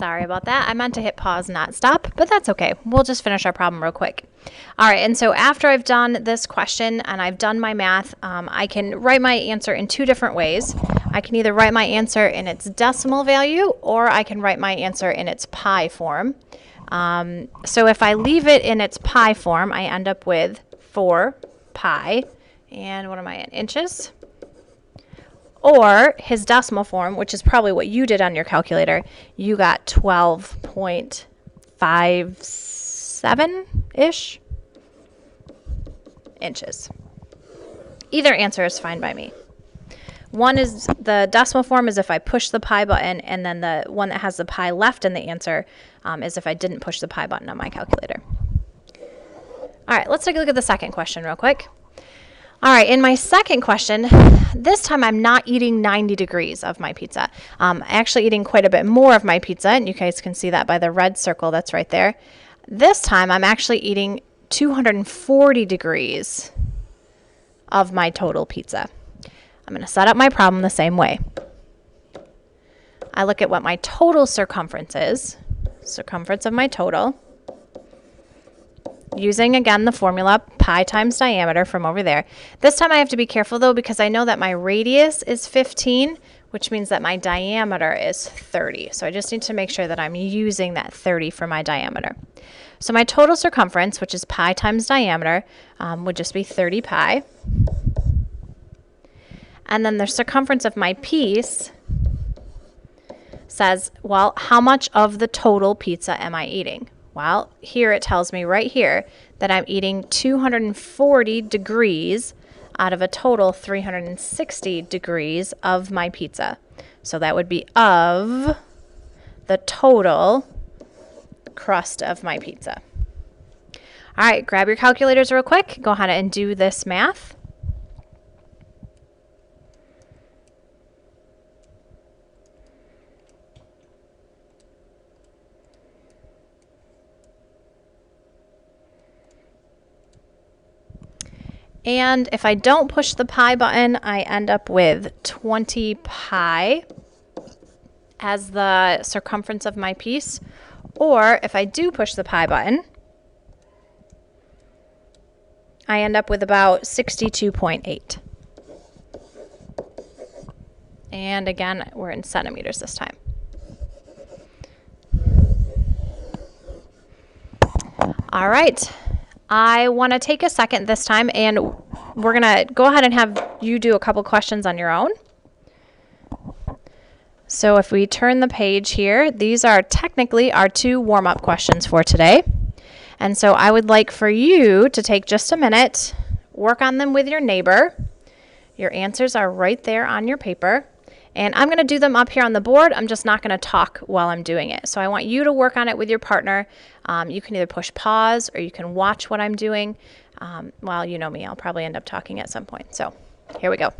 Sorry about that. I meant to hit pause, not stop, but that's okay. We'll just finish our problem real quick. All right, and so after I've done this question and I've done my math, I can write my answer in two different ways. I can either write my answer in its decimal value, or I can write my answer in its pi form. So if I leave it in its pi form, I end up with 4 pi, and what am I in, inches? Or his decimal form, which is probably what you did on your calculator, you got 12.57-ish inches. Either answer is fine by me. One is the decimal form is if I push the pi button, and then the one that has the pi left in the answer is if I didn't push the pi button on my calculator. All right, let's take a look at the second question real quick. All right, in my second question, this time I'm not eating 90 degrees of my pizza. I'm actually eating quite a bit more of my pizza, and you guys can see that by the red circle that's right there. This time I'm actually eating 240 degrees of my total pizza. I'm going to set up my problem the same way. I look at what my total circumference is, circumference of my total, using, again, the formula pi times diameter from over there. This time I have to be careful, though, because I know that my radius is 15, which means that my diameter is 30. So I just need to make sure that I'm using that 30 for my diameter. So my total circumference, which is pi times diameter, would just be 30 pi. And then the circumference of my piece says, well, how much of the total pizza am I eating? Well, here it tells me right here that I'm eating 240 degrees out of a total 360 degrees of my pizza. So that would be of the total crust of my pizza. All right, grab your calculators real quick. Go ahead and do this math. And if I don't push the pi button, I end up with 20 pi as the circumference of my piece. Or if I do push the pi button, I end up with about 62.8. And again, we're in centimeters this time. All right. I want to take a second this time, and we're going to go ahead and have you do a couple questions on your own. So if we turn the page here, these are technically our 2 warm-up questions for today. And so I would like for you to take just a minute, work on them with your neighbor. Your answers are right there on your paper. And I'm going to do them up here on the board. I'm just not going to talk while I'm doing it. So I want you to work on it with your partner. You can either push pause or you can watch what I'm doing. Well, you know me, I'll probably end up talking at some point. So here we go.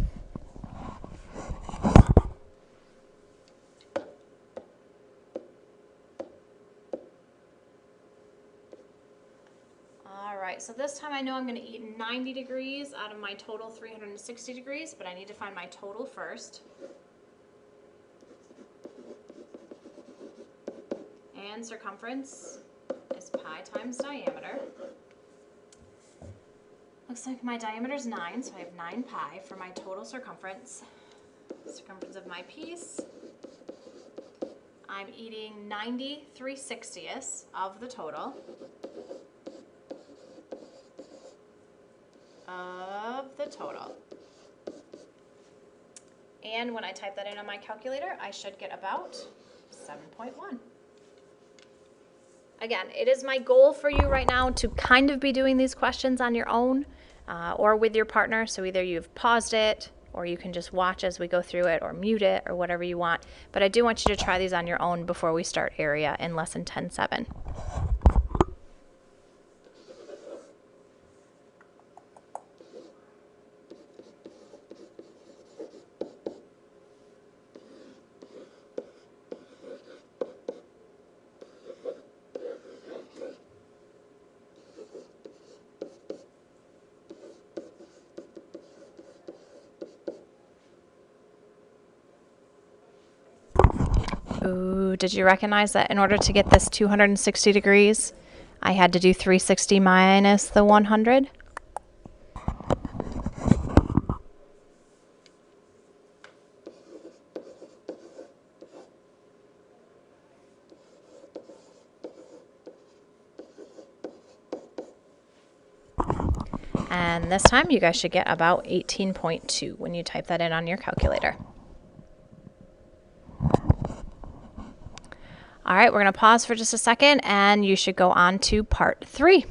All right, so this time I know I'm going to eat 90 degrees out of my total 360 degrees, but I need to find my total first. And circumference is pi times diameter. Looks like my diameter is 9, so I have 9 pi for my total circumference. Circumference of my piece. I'm eating 90 3/60ths of the total. And when I type that in on my calculator, I should get about 7.1. Again, it is my goal for you right now to kind of be doing these questions on your own or with your partner. So either you've paused it or you can just watch as we go through it or mute it or whatever you want. But I do want you to try these on your own before we start area in lesson 10-7. Ooh, did you recognize that in order to get this 260 degrees, I had to do 360 minus the 100? And this time you guys should get about 18.2 when you type that in on your calculator. All right, we're going to pause for just a second and you should go on to part 3.